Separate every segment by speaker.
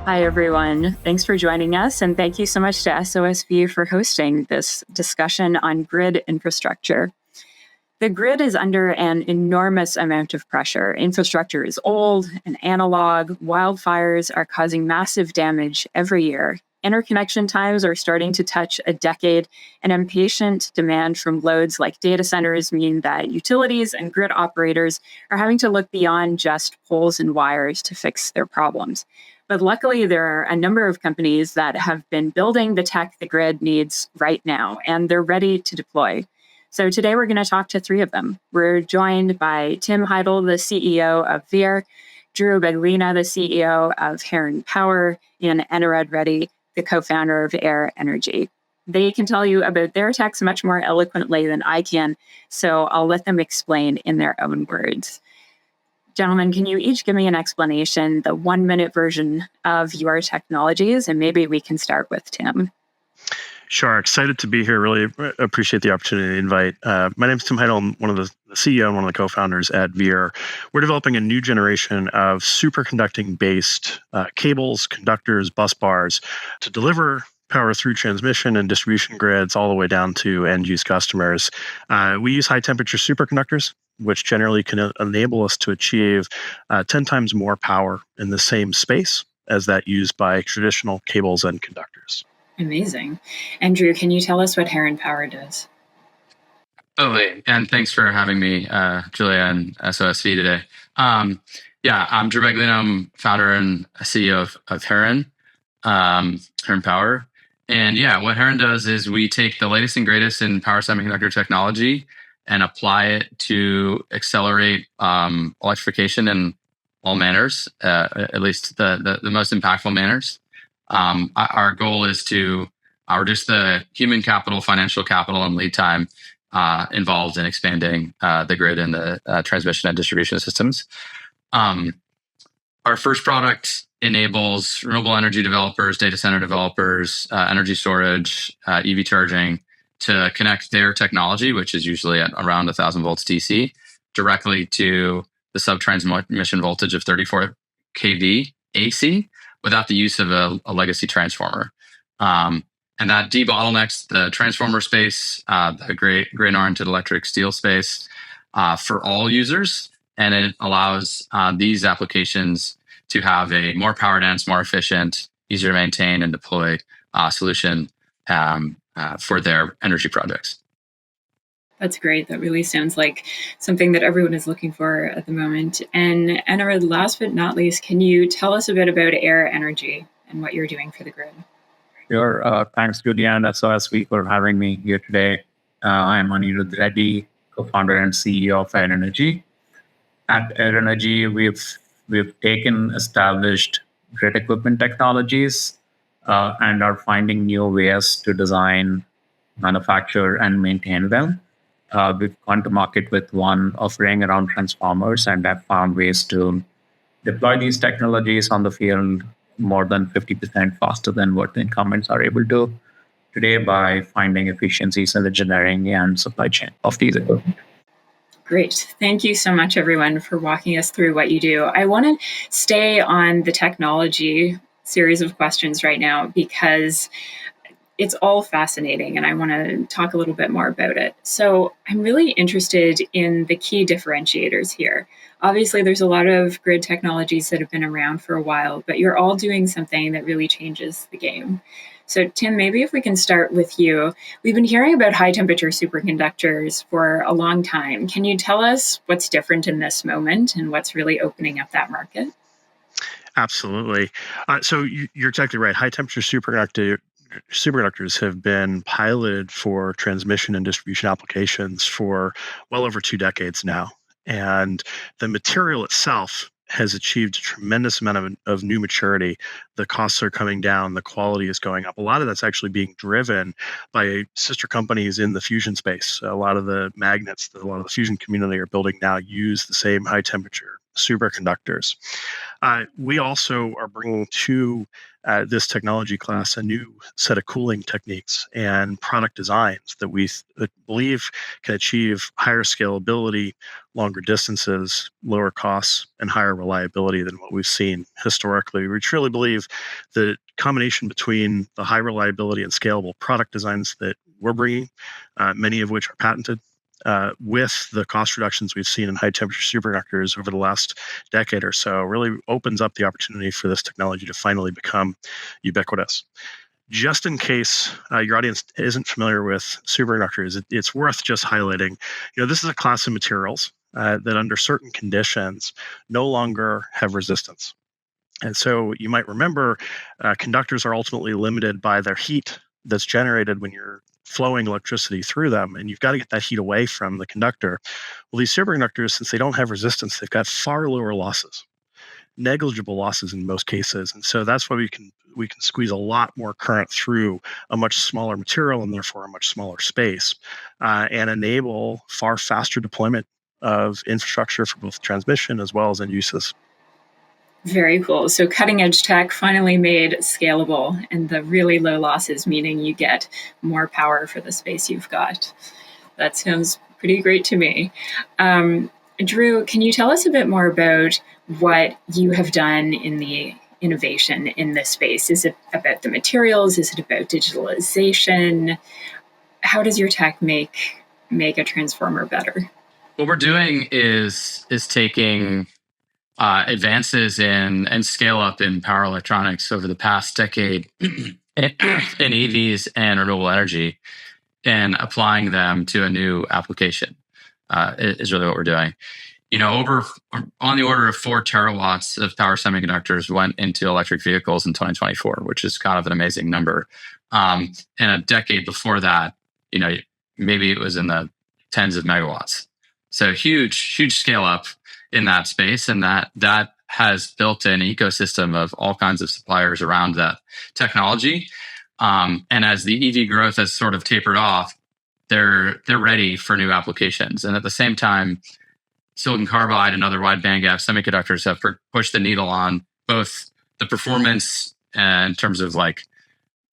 Speaker 1: Hi, everyone. Thanks for joining us. And thank you so much to SOSV for hosting this discussion on grid infrastructure. The grid is under an enormous amount of pressure. Infrastructure is old and analog. Wildfires are causing massive damage every year. Interconnection times are starting to touch a decade, and impatient demand from loads like data centers mean that utilities and grid operators are having to look beyond just poles and wires to fix their problems. But luckily, there are a number of companies that have been building the tech the grid needs right now, and they're ready to deploy. So today we're going to talk to three of them. We're joined by Tim Heidel, the CEO of Veer, Drew Beglina, the CEO of Heron Power, and Anirudh Reddy, the co-founder of Air Energy. They can tell you about their techs much more eloquently than I can, so I'll let them explain in their own words. Gentlemen, can you each give me an explanation, the 1-minute version of your technologies, and maybe we can start with Tim.
Speaker 2: Sure. Excited to be here. Really appreciate the opportunity to invite. My name is Tim Heidel. I'm one of the CEO and one of the co-founders at Veer. We're developing a new generation of superconducting-based cables, conductors, bus bars to deliver power through transmission and distribution grids all the way down to end-use customers. We use high-temperature superconductors, which generally can enable us to achieve 10 times more power in the same space as that used by traditional cables and conductors.
Speaker 1: Amazing. Andrew, can you tell us what Heron Power does?
Speaker 3: Totally. And thanks for having me, Julia and SOSV today. I'm Drew Beglina. I'm founder and CEO of Heron Power. And what Heron does is we take the latest and greatest in power semiconductor technology and apply it to accelerate electrification in all manners, at least the most impactful manners. Our goal is to reduce the human capital, financial capital, and lead time involved in expanding the grid and the transmission and distribution systems. Our first product enables renewable energy developers, data center developers, energy storage, EV charging to connect their technology, which is usually at around 1,000 volts DC, directly to the sub-transmission voltage of 34 kV AC without the use of a legacy transformer. And that debottlenecks the transformer space, the grain-oriented electric steel space for all users. And it allows these applications to have a more power dense, more efficient, easier to maintain and deploy solution for their energy projects.
Speaker 1: That's great. That really sounds like something that everyone is looking for at the moment. And Anirudh, last but not least, can you tell us a bit about Air Energy and what you're doing for the grid?
Speaker 4: Sure. Thanks, Julia and SOSV for having me here today. I am Anirudh Reddy, co-founder and CEO of Air Energy. At Air Energy, we've taken established grid equipment technologies and are finding new ways to design, manufacture, and maintain them. We've gone to market with one offering around transformers and have found ways to deploy these technologies on the field more than 50% faster than what the incumbents are able to today by finding efficiencies in the engineering and supply chain of these equipment.
Speaker 1: Great. Thank you so much, everyone, for walking us through what you do. I want to stay on the technology series of questions right now because it's all fascinating and I want to talk a little bit more about it. So I'm really interested in the key differentiators here. Obviously, there's a lot of grid technologies that have been around for a while, but you're all doing something that really changes the game. So Tim, maybe if we can start with you. We've been hearing about high temperature superconductors for a long time. Can you tell us what's different in this moment and what's really opening up that market?
Speaker 2: Absolutely. So you're exactly right. High temperature superconductors have been piloted for transmission and distribution applications for well over 2 decades now. And the material itself has achieved a tremendous amount of new maturity. The costs are coming down, the quality is going up. A lot of that's actually being driven by sister companies in the fusion space. A lot of the magnets that a lot of the fusion community are building now use the same high temperature superconductors. We also are bringing to this technology class a new set of cooling techniques and product designs that we believe can achieve higher scalability, longer distances, lower costs, and higher reliability than what we've seen historically. We truly believe the combination between the high reliability and scalable product designs that we're bringing, many of which are patented, with the cost reductions we've seen in high temperature superconductors over the last decade or so, really opens up the opportunity for this technology to finally become ubiquitous. Just in case your audience isn't familiar with superconductors, it's worth just highlighting, this is a class of materials that under certain conditions no longer have resistance. And so you might remember conductors are ultimately limited by their heat that's generated when you're flowing electricity through them, and you've got to get that heat away from the conductor. Well, these superconductors, since they don't have resistance, they've got far lower losses, negligible losses in most cases. And so that's why we can squeeze a lot more current through a much smaller material and therefore a much smaller space, and enable far faster deployment of infrastructure for both transmission as well as end uses.
Speaker 1: Very cool. So cutting edge tech finally made scalable, and the really low losses, meaning you get more power for the space you've got. That sounds pretty great to me. Drew, can you tell us a bit more about what you have done in the innovation in this space? Is it about the materials? Is it about digitalization? How does your tech make a transformer better?
Speaker 3: What we're doing is taking advances in and scale up in power electronics over the past decade in EVs and renewable energy, and applying them to a new application is really what we're doing. Over on the order of 4 terawatts of power semiconductors went into electric vehicles in 2024, which is kind of an amazing number. And a decade before that, maybe it was in the tens of megawatts. So huge scale up in that space, and that has built an ecosystem of all kinds of suppliers around that technology. And as the EV growth has sort of tapered off, they're ready for new applications. And at the same time, silicon carbide and other wide bandgap semiconductors have pushed the needle on both the performance in terms of like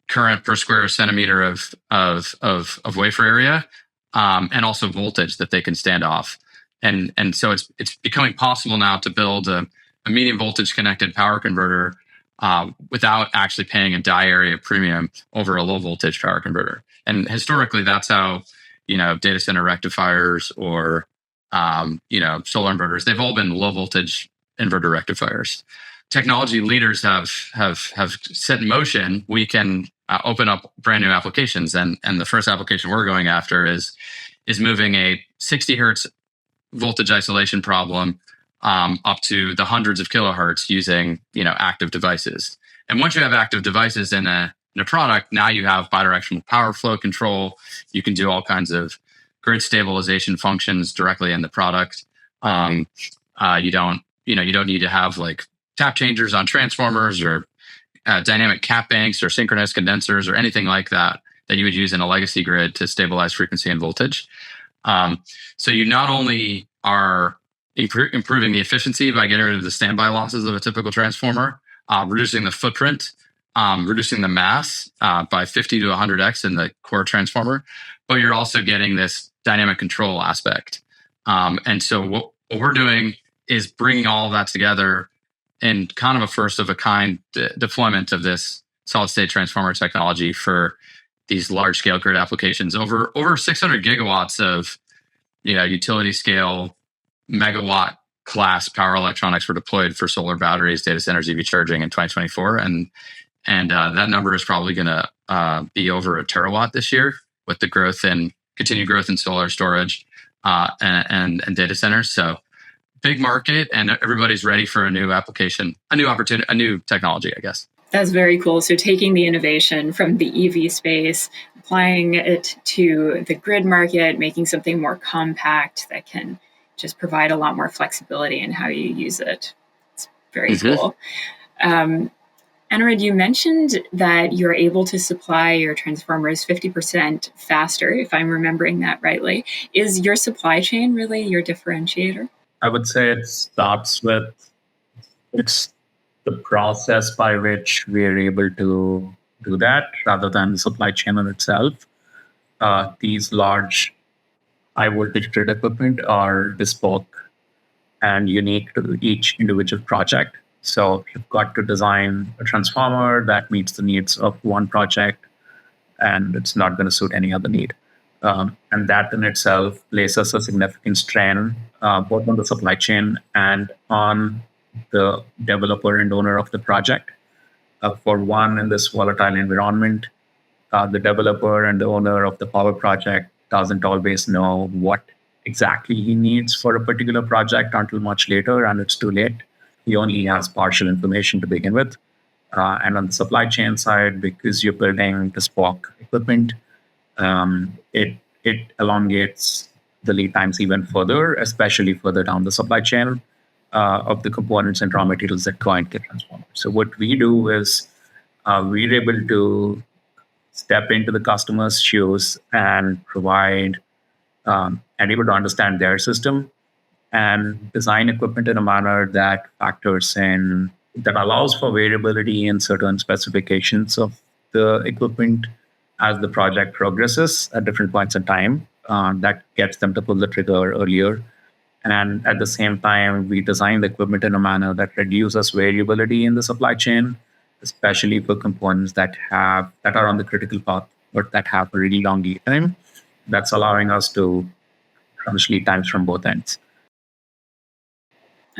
Speaker 3: current per square centimeter of wafer area, and also voltage that they can stand off. And so it's becoming possible now to build a medium voltage connected power converter without actually paying a die area premium over a low voltage power converter. And historically, that's how data center rectifiers or solar inverters, they've all been low voltage inverter rectifiers. Technology leaders have set in motion. We can open up brand new applications, and the first application we're going after is moving a 60 hertz voltage isolation problem up to the hundreds of kilohertz using active devices. And once you have active devices in a product, now you have bidirectional power flow control. You can do all kinds of grid stabilization functions directly in the product. You don't need to have like tap changers on transformers or dynamic cap banks or synchronous condensers or anything like that you would use in a legacy grid to stabilize frequency and voltage. So you not only are improving the efficiency by getting rid of the standby losses of a typical transformer, reducing the footprint, reducing the mass by 50 to 100x in the core transformer, but you're also getting this dynamic control aspect. And so what we're doing is bringing all of that together in kind of a first of a kind deployment of this solid state transformer technology for these large scale grid applications. Over 600 gigawatts of utility scale megawatt class power electronics were deployed for solar batteries, data centers, EV charging in 2024, and that number is probably going to be over a terawatt this year with the continued growth in solar storage and data centers. So big market, and everybody's ready for a new application, a new opportunity, a new technology, I guess.
Speaker 1: That's very cool. So taking the innovation from the EV space, applying it to the grid market, making something more compact that can just provide a lot more flexibility in how you use it. It's very cool. Anirudh, you mentioned that you're able to supply your transformers 50% faster, if I'm remembering that rightly. Is your supply chain really your differentiator?
Speaker 4: I would say it starts with it's the process by which we are able to do that rather than the supply chain in itself. These large high voltage grid equipment are bespoke and unique to each individual project. So you've got to design a transformer that meets the needs of one project, and it's not going to suit any other need. And that in itself places a significant strain both on the supply chain and on the developer and owner of the project. For one, in this volatile environment, the developer and the owner of the power project doesn't always know what exactly he needs for a particular project until much later, and it's too late. He only has partial information to begin with. And on the supply chain side, because you're building bespoke equipment, it elongates the lead times even further, especially further down the supply chain of the components and raw materials that go into the transformer. So what we do is we're able to step into the customer's shoes and provide and able to understand their system and design equipment in a manner that factors in, that allows for variability in certain specifications of the equipment as the project progresses at different points in time. That gets them to pull the trigger earlier. And at the same time, we design the equipment in a manner that reduces variability in the supply chain, especially for components that are on the critical path or that have a really long lead time. That's allowing us to crunch lead times from both ends.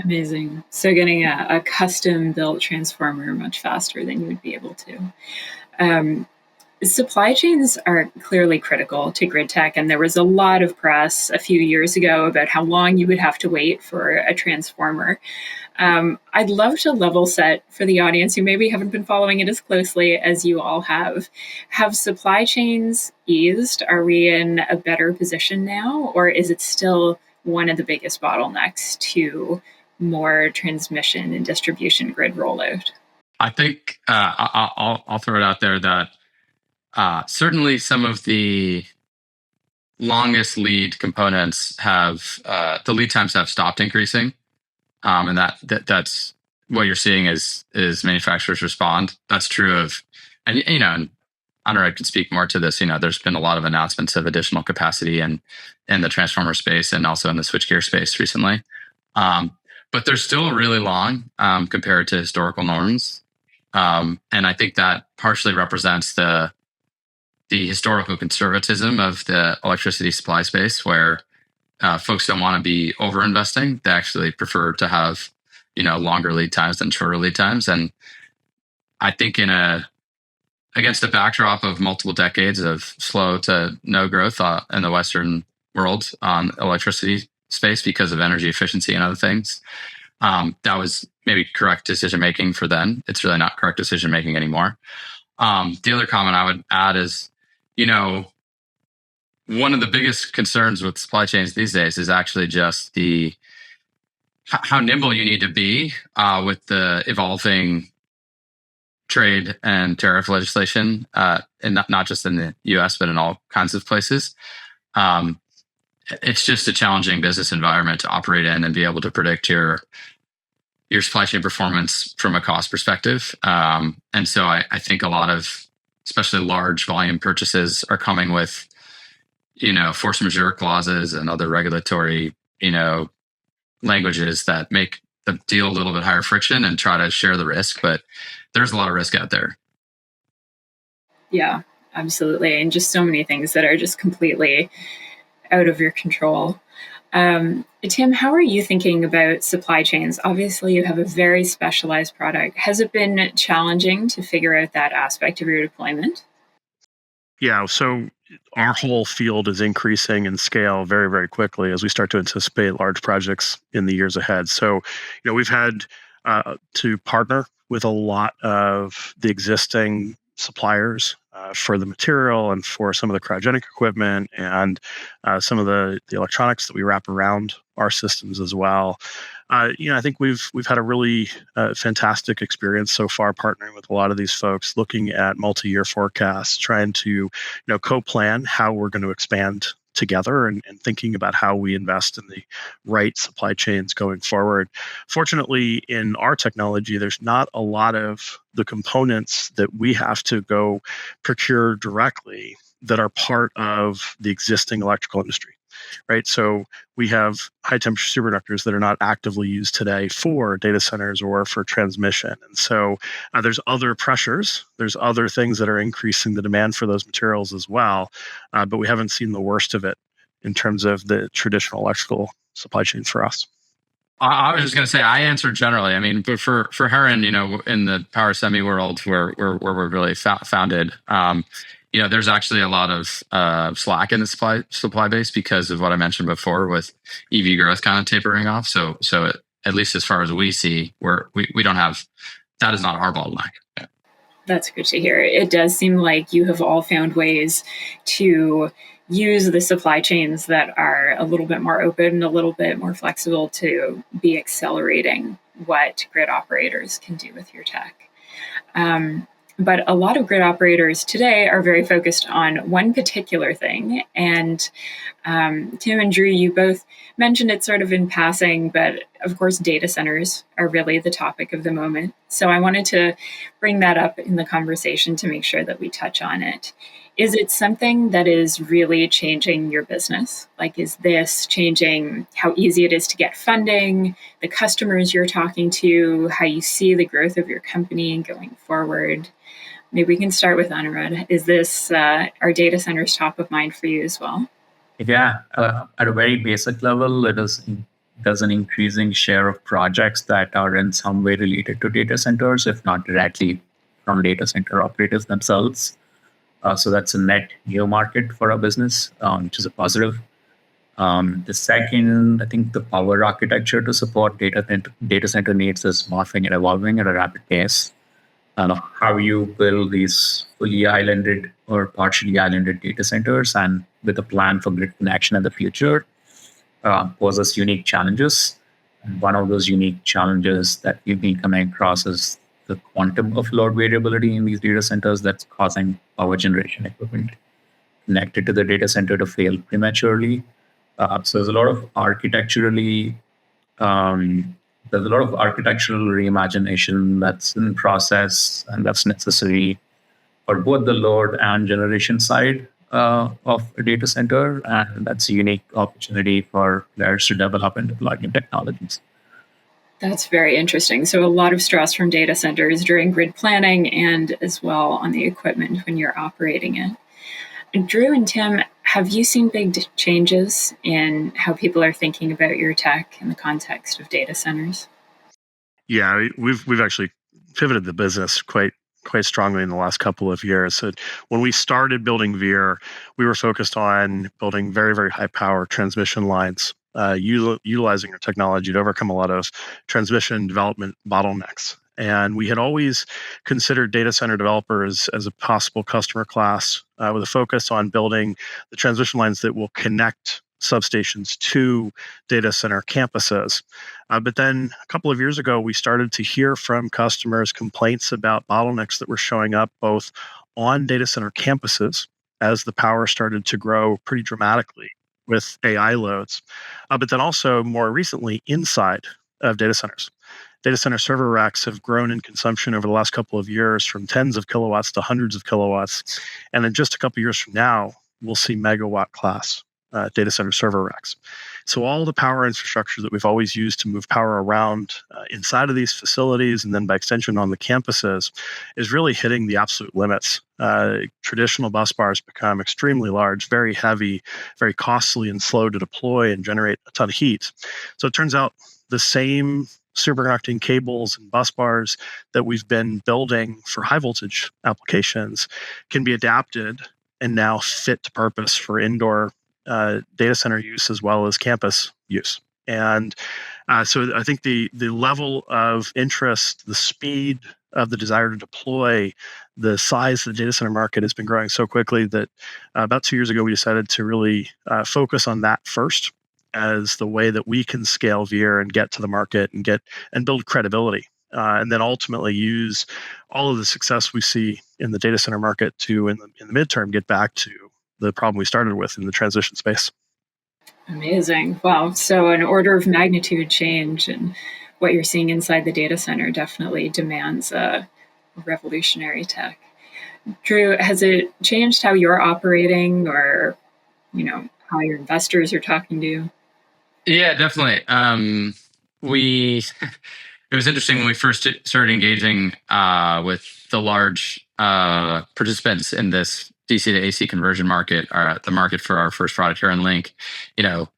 Speaker 1: Amazing. So getting a custom built transformer much faster than you would be able to. Supply chains are clearly critical to grid tech, and there was a lot of press a few years ago about how long you would have to wait for a transformer. I'd love to level set for the audience who maybe haven't been following it as closely as you all have. Have supply chains eased? Are we in a better position now, or is it still one of the biggest bottlenecks to more transmission and distribution grid rollout?
Speaker 3: I think I'll throw it out there that certainly some of the longest lead components have the lead times have stopped increasing, and that's what you're seeing is manufacturers respond. That's true of, and and Anurag can speak more to this. There's been a lot of announcements of additional capacity in the transformer space and also in the switchgear space recently. But they're still really long compared to historical norms. And I think that partially represents the historical conservatism of the electricity supply space, where folks don't want to be over-investing. They actually prefer to have longer lead times than shorter lead times. And I think against a backdrop of multiple decades of slow to no growth in the Western world on electricity space because of energy efficiency and other things, that was maybe correct decision making for then. It's really not correct decision making anymore. The other comment I would add is, one of the biggest concerns with supply chains these days is actually just how nimble you need to be with the evolving trade and tariff legislation, and not just in the U.S. but in all kinds of places. It's just a challenging business environment to operate in and be able to predict your supply chain performance from a cost perspective. And so I think a lot of, especially large volume purchases, are coming with, force majeure clauses and other regulatory, languages that make the deal a little bit higher friction and try to share the risk. But there's a lot of risk out there.
Speaker 1: Yeah, absolutely. And just so many things that are just completely out of your control. Tim, how are you thinking about supply chains? Obviously, you have a very specialized product. Has it been challenging to figure out that aspect of your deployment?
Speaker 2: Yeah, so our whole field is increasing in scale very, very quickly as we start to anticipate large projects in the years ahead. So, we've had to partner with a lot of the existing suppliers for the material and for some of the cryogenic equipment and some of the electronics that we wrap around our systems as well. I think we've had a really fantastic experience so far partnering with a lot of these folks, looking at multi-year forecasts, trying to co-plan how we're going to expand together and thinking about how we invest in the right supply chains going forward. Fortunately, in our technology, there's not a lot of the components that we have to go procure directly that are part of the existing electrical industry, right? So we have high temperature superconductors that are not actively used today for data centers or for transmission. And so there's other pressures, there's other things that are increasing the demand for those materials as well. But we haven't seen the worst of it in terms of the traditional electrical supply chains for us.
Speaker 3: I was just going to say, I answered generally. I mean, but for Heron, in the power semi world where we're really founded, there's actually a lot of slack in the supply base because of what I mentioned before with EV growth kind of tapering off. So at least as far as we see, we don't have, that is not our bottleneck. Yeah.
Speaker 1: That's good to hear. It does seem like you have all found ways to use the supply chains that are a little bit more open, a little bit more flexible to be accelerating what grid operators can do with your tech. But a lot of grid operators today are very focused on one particular thing. And Tim and Drew, you both mentioned it sort of in passing, but of course, data centers are really the topic of the moment. So I wanted to bring that up in the conversation to make sure that we touch on it. Is it something that is really changing your business? Like, is this changing how easy it is to get funding, the customers you're talking to, how you see the growth of your company going forward? Maybe we can start with Anurad. Is this, are data centers top of mind for you as well?
Speaker 4: Yeah, at a very basic level, there's an increasing share of projects that are in some way related to data centers, if not directly from data center operators themselves. So that's a net new market for our business, which is a positive. The second, I think the power architecture to support data center needs is morphing and evolving at a rapid pace. And how you build these fully islanded or partially islanded data centers and with a plan for grid connection in the future poses unique challenges. And one of those unique challenges that we've been coming across is the quantum of load variability in these data centers that's causing power generation equipment connected to the data center to fail prematurely. So there's a lot of architectural reimagination that's in process and that's necessary for both the load and generation side of a data center, and that's a unique opportunity for players to develop and deploy new technologies.
Speaker 1: That's very interesting. So a lot of stress from data centers during grid planning and as well on the equipment when you're operating it. Drew and Tim, have you seen big changes in how people are thinking about your tech in the context of data centers?
Speaker 2: Yeah, we've actually pivoted the business quite strongly in the last couple of years. So when we started building Veer, we were focused on building very, very high power transmission lines, utilizing our technology to overcome a lot of transmission development bottlenecks. And we had always considered data center developers as a possible customer class with a focus on building the transmission lines that will connect substations to data center campuses. But then a couple of years ago, we started to hear from customers complaints about bottlenecks that were showing up both on data center campuses as the power started to grow pretty dramatically with AI loads, but then also more recently inside of data centers. Data center server racks have grown in consumption over the last couple of years from tens of kilowatts to hundreds of kilowatts. And in just a couple of years from now, we'll see megawatt class data center server racks. So all the power infrastructure that we've always used to move power around inside of these facilities and then by extension on the campuses is really hitting the absolute limits. Traditional bus bars become extremely large, very heavy, very costly and slow to deploy and generate a ton of heat. So it turns out the same superconducting cables and bus bars that we've been building for high voltage applications can be adapted and now fit to purpose for indoor data center use as well as campus use. And so I think the level of interest, the speed of the desire to deploy, the size of the data center market has been growing so quickly that about 2 years ago, we decided to really focus on that first as the way that we can scale Veer and get to the market and build credibility. And then ultimately use all of the success we see in the data center market to, in the midterm, get back to the problem we started with in the transition space.
Speaker 1: Amazing. Wow. So an order of magnitude change and what you're seeing inside the data center definitely demands a revolutionary tech. Drew, has it changed how you're operating or, how your investors are talking to you?
Speaker 3: Yeah, definitely. It was interesting when we first started engaging with the large participants in this DC to AC conversion market, the market for our first product here in Link. The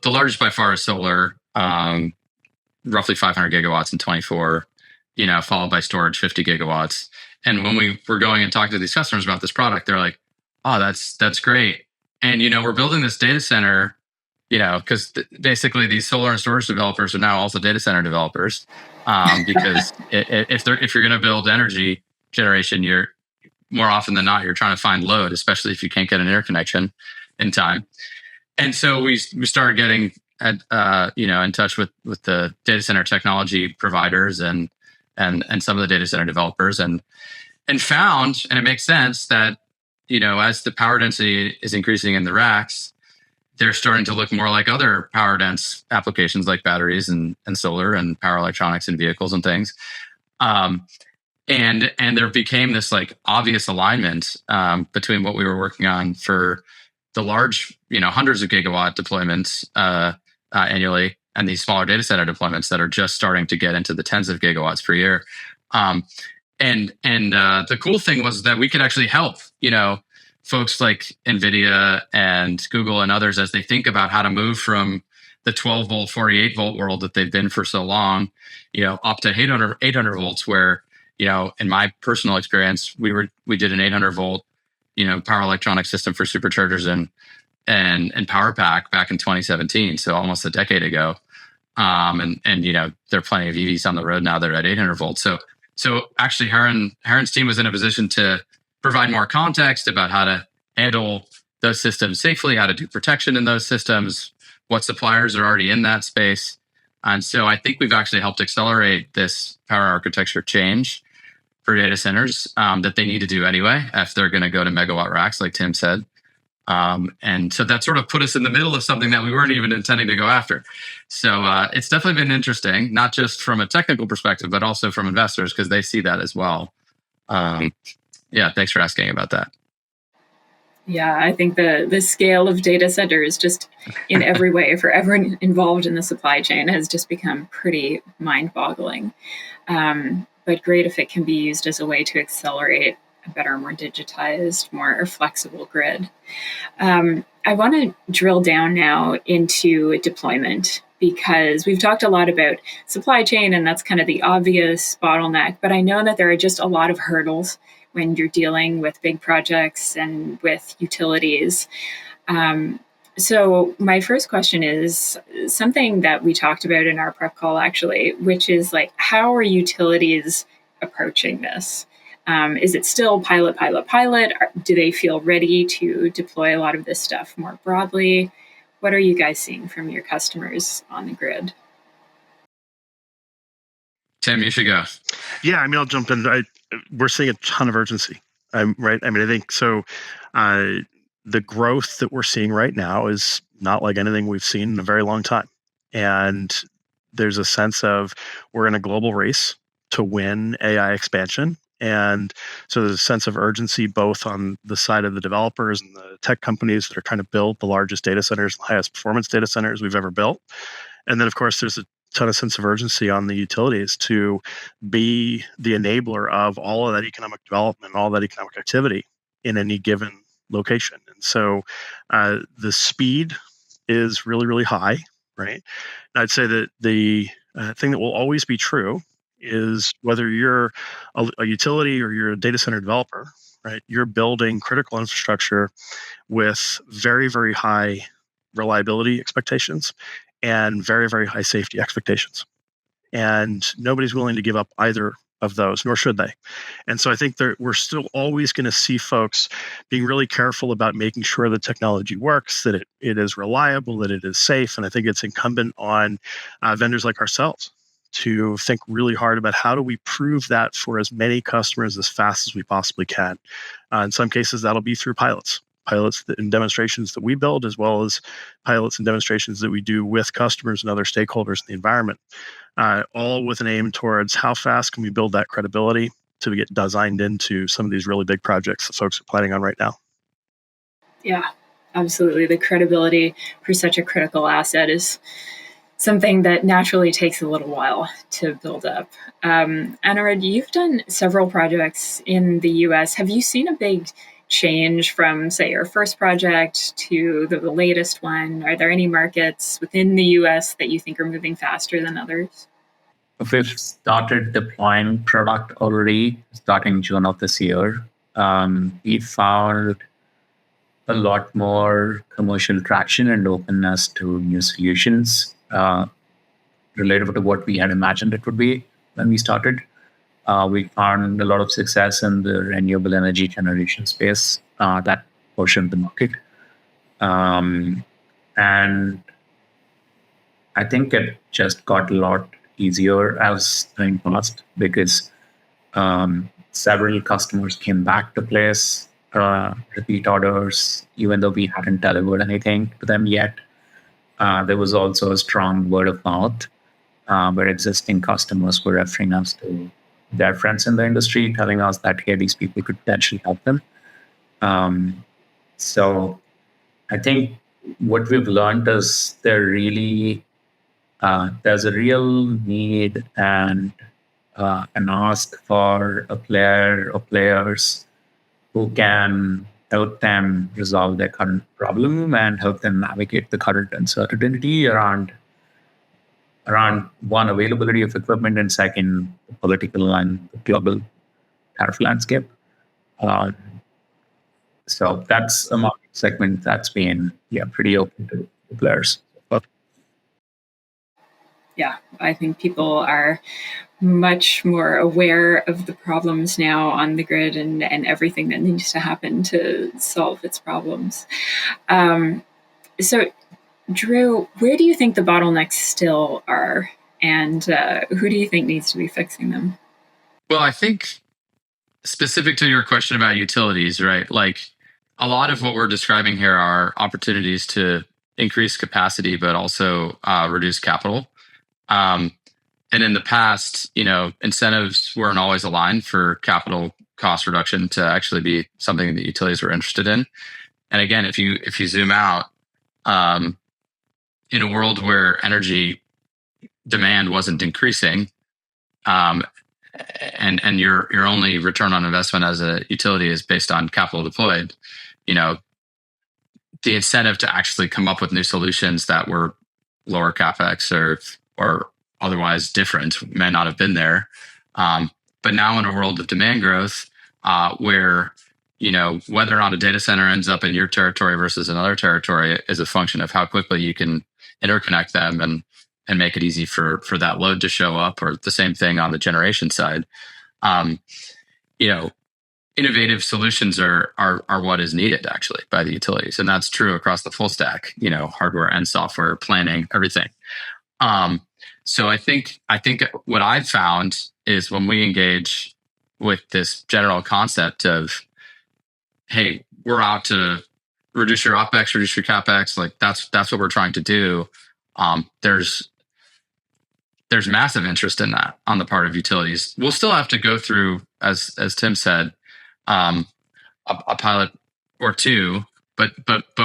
Speaker 3: largest by far is solar, roughly 500 gigawatts in 24, followed by storage, 50 gigawatts. And when we were going and talking to these customers about this product, they're like, "Oh, that's great." And we're building this data center, because basically these solar and storage developers are now also data center developers, because if you're going to build energy generation, you're more often than not you're trying to find load, especially if you can't get an interconnection in time. And so we started getting in touch with the data center technology providers and some of the data center developers and found, and it makes sense that as the power density is increasing in the racks, they're starting to look more like other power dense applications like batteries and solar and power electronics and vehicles and things. And there became this like obvious alignment between what we were working on for the large, hundreds of gigawatt deployments annually, and these smaller data center deployments that are just starting to get into the tens of gigawatts per year. And the cool thing was that we could actually help, folks like NVIDIA and Google and others as they think about how to move from the 12 volt, 48 volt world that they've been for so long, up to 800 volts, where, in my personal experience, we did an 800 volt, power electronic system for superchargers and power pack back in 2017. So almost a decade ago. And there are plenty of EVs on the road now that are at 800 volts. So actually Heron's team was in a position to provide more context about how to handle those systems safely, how to do protection in those systems, what suppliers are already in that space. And so I think we've actually helped accelerate this power architecture change for data centers that they need to do anyway, if they're going to go to megawatt racks, like Tim said. And so that sort of put us in the middle of something that we weren't even intending to go after. So it's definitely been interesting, not just from a technical perspective, but also from investors, because they see that as well. Yeah, thanks for asking about that.
Speaker 1: Yeah, I think the scale of data centers just in every way for everyone involved in the supply chain has just become pretty mind-boggling. But great if it can be used as a way to accelerate a better, more digitized, more flexible grid. I want to drill down now into deployment, because we've talked a lot about supply chain, and that's kind of the obvious bottleneck. But I know that there are just a lot of hurdles when you're dealing with big projects and with utilities. So my first question is something that we talked about in our prep call, actually, which is like, how are utilities approaching this? Is it still pilot? Do they feel ready to deploy a lot of this stuff more broadly? What are you guys seeing from your customers on the grid?
Speaker 3: Tim, you should go.
Speaker 2: Yeah, I'll jump in. We're seeing a ton of urgency, right? I think so. The growth that we're seeing right now is not like anything we've seen in a very long time. And there's a sense of we're in a global race to win AI expansion. And so there's a sense of urgency both on the side of the developers and the tech companies that are trying to build the largest data centers, the highest performance data centers we've ever built. And then, of course, there's a ton of sense of urgency on the utilities to be the enabler of all of that economic development, all that economic activity in any given location. And so the speed is really, really high, right? And I'd say that the thing that will always be true is whether you're a utility or you're a data center developer, right? You're building critical infrastructure with very, very high reliability expectations and very, very high safety expectations. And nobody's willing to give up either of those, nor should they. And so I think we're still always going to see folks being really careful about making sure the technology works, that it is reliable, that it is safe. And I think it's incumbent on vendors like ourselves to think really hard about how do we prove that for as many customers as fast as we possibly can. In some cases, that'll be through pilots. pilots and demonstrations that we build, as well as pilots and demonstrations that we do with customers and other stakeholders in the environment, all with an aim towards how fast can we build that credibility to get designed into some of these really big projects that folks are planning on right now.
Speaker 1: Yeah, absolutely. The credibility for such a critical asset is something that naturally takes a little while to build up. Anurag, you've done several projects in the US. Have you seen a big change from, say, your first project to the latest one? Are there any markets within the US that you think are moving faster than others?
Speaker 4: We've started deploying product already starting June of this year. We found a lot more commercial traction and openness to new solutions related to what we had imagined it would be when we started. We found a lot of success in the renewable energy generation space, that portion of the market. And I think it just got a lot easier as time passed because several customers came back to place repeat orders, even though we hadn't delivered anything to them yet. There was also a strong word of mouth where existing customers were referring us to their friends in the industry, telling us that, hey, these people could potentially help them. So I think what we've learned is there's a real need and an ask for a player or players who can help them resolve their current problem and help them navigate the current uncertainty around one, availability of equipment, and second, the political and global tariff landscape. So that's a market segment that's been pretty open to the players.
Speaker 1: Yeah, I think people are much more aware of the problems now on the grid and everything that needs to happen to solve its problems. So, Drew, where do you think the bottlenecks still are? And who do you think needs to be fixing them?
Speaker 3: Well, I think specific to your question about utilities, right? Like a lot of what we're describing here are opportunities to increase capacity, but also reduce capital. And in the past, incentives weren't always aligned for capital cost reduction to actually be something that utilities were interested in. And again, if you zoom out, in a world where energy demand wasn't increasing, and your only return on investment as a utility is based on capital deployed, the incentive to actually come up with new solutions that were lower capex or otherwise different may not have been there. But now in a world of demand growth, where whether or not a data center ends up in your territory versus another territory is a function of how quickly you can interconnect them and make it easy for that load to show up, or the same thing on the generation side. Innovative solutions are what is needed actually by the utilities, and that's true across the full stack. Hardware and software, planning, everything. So I think what I've found is when we engage with this general concept of, hey, we're out to reduce your OpEx, reduce your CapEx, like that's what we're trying to do. There's massive interest in that on the part of utilities. We'll still have to go through, as Tim said, a pilot or two, but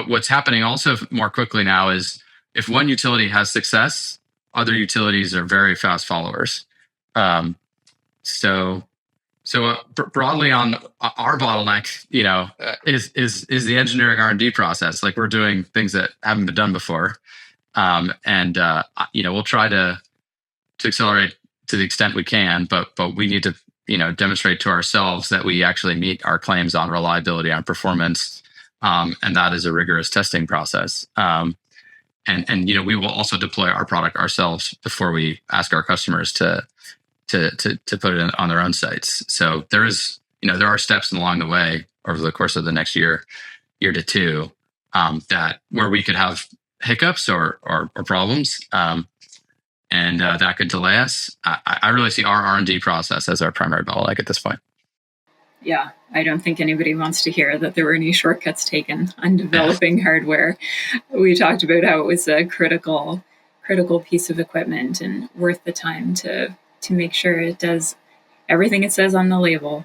Speaker 3: what's happening also more quickly now is if one utility has success, other utilities are very fast followers. So broadly on our bottleneck, is the engineering R&D process. Like we're doing things that haven't been done before, and we'll try to accelerate to the extent we can, but we need to demonstrate to ourselves that we actually meet our claims on reliability, on performance, and that is a rigorous testing process. And we will also deploy our product ourselves before we ask our customers to put it on their own sites. So there are steps along the way over the course of the next year to two, that where we could have hiccups or problems, and that could delay us. I really see our R&D process as our primary bottleneck at this point.
Speaker 1: Yeah, I don't think anybody wants to hear that there were any shortcuts taken on developing hardware. We talked about how it was a critical piece of equipment and worth the time to make sure it does everything it says on the label.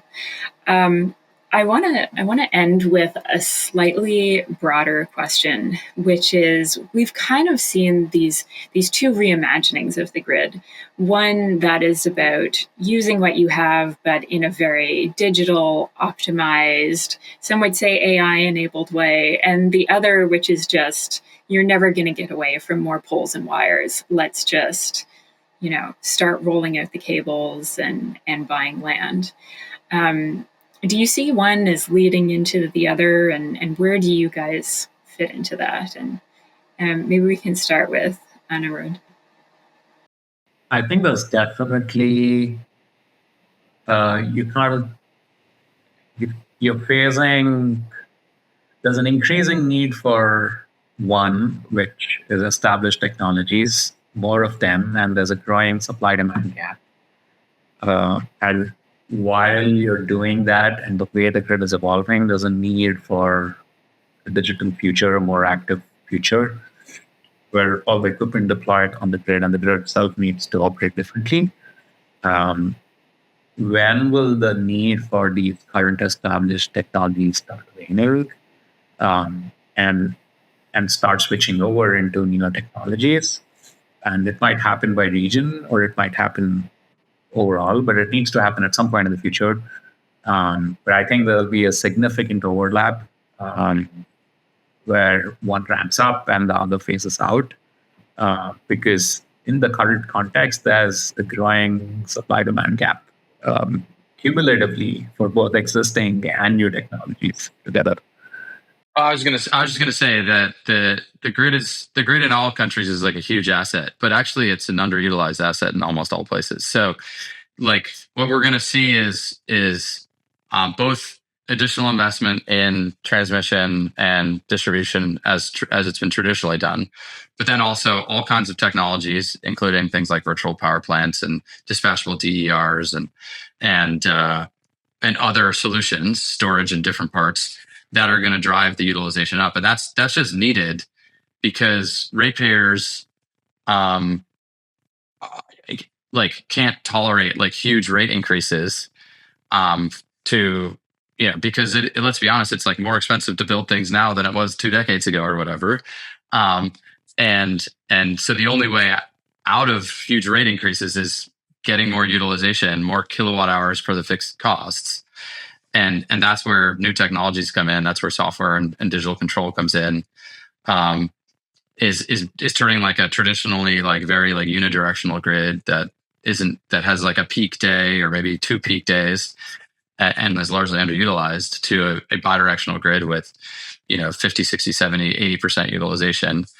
Speaker 1: I want to end with a slightly broader question, which is we've kind of seen these two reimaginings of the grid. One that is about using what you have, but in a very digital, optimized, some would say AI-enabled way, and the other, which is just you're never going to get away from more poles and wires. Let's just start rolling out the cables and buying land. Do you see one as leading into the other, and where do you guys fit into that? And maybe we can start with Anirudh.
Speaker 4: I think there's definitely you're facing. There's an increasing need for one, which is established technologies, more of them, and there's a growing supply-demand gap. And while you're doing that and the way the grid is evolving, there's a need for a digital future, a more active future, where all the equipment deployed on the grid and the grid itself needs to operate differently. When will the need for these current established technologies start waning and start switching over into newer technologies? And it might happen by region or it might happen overall, but it needs to happen at some point in the future. But I think there'll be a significant overlap where one ramps up and the other phases out, because in the current context, there's a growing supply-demand gap cumulatively for both existing and new technologies together.
Speaker 3: I was just gonna say that the grid in all countries is like a huge asset, but actually it's an underutilized asset in almost all places. So, like what we're gonna see is both additional investment in transmission and distribution as it's been traditionally done, but then also all kinds of technologies, including things like virtual power plants and dispatchable DERs and other solutions, storage in different parts that are going to drive the utilization up. And that's just needed because ratepayers can't tolerate like huge rate increases because let's be honest, it's like more expensive to build things now than it was 2 decades ago or whatever. And so the only way out of huge rate increases is getting more utilization, more kilowatt hours per the fixed costs. And that's where new technologies come in. That's where software and digital control comes in. Is turning like a traditionally like very like unidirectional grid that has like a peak day or maybe 2 peak days and is largely underutilized to a bidirectional grid with 50, 60, 70, 80% utilization. It's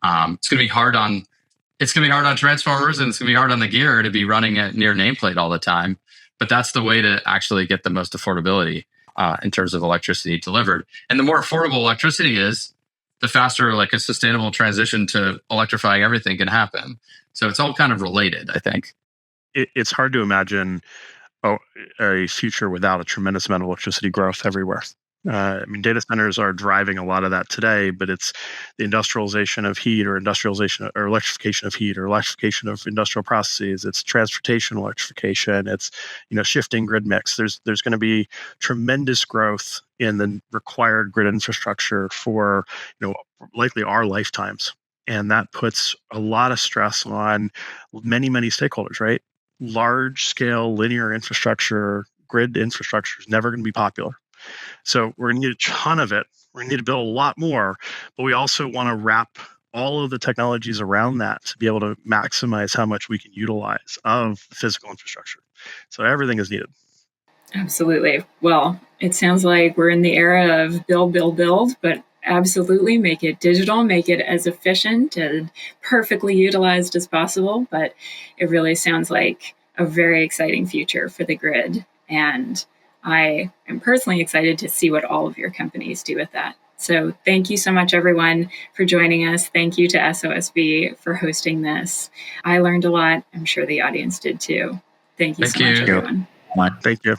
Speaker 3: going to be hard on transformers, and it's going to be hard on the gear to be running at near nameplate all the time. But that's the way to actually get the most affordability in terms of electricity delivered. And the more affordable electricity is, the faster like a sustainable transition to electrifying everything can happen. So it's all kind of related, I think.
Speaker 2: It's hard to imagine a future without a tremendous amount of electricity growth everywhere. Data centers are driving a lot of that today, but it's the industrialization of heat or electrification of heat or electrification of industrial processes. It's transportation electrification. It's, shifting grid mix. There's going to be tremendous growth in the required grid infrastructure for, likely our lifetimes. And that puts a lot of stress on many, many stakeholders, right? Large scale linear infrastructure, grid infrastructure is never going to be popular. So we're going to need a ton of it. We're going to need to build a lot more, but we also want to wrap all of the technologies around that to be able to maximize how much we can utilize of the physical infrastructure. So everything is needed.
Speaker 1: Absolutely. Well, it sounds like we're in the era of build, but absolutely make it digital, make it as efficient and perfectly utilized as possible. But it really sounds like a very exciting future for the grid. And I am personally excited to see what all of your companies do with that. So thank you so much, everyone, for joining us. Thank you to SOSV for hosting this. I learned a lot. I'm sure the audience did too. Thank you so much, everyone.
Speaker 2: Thank you.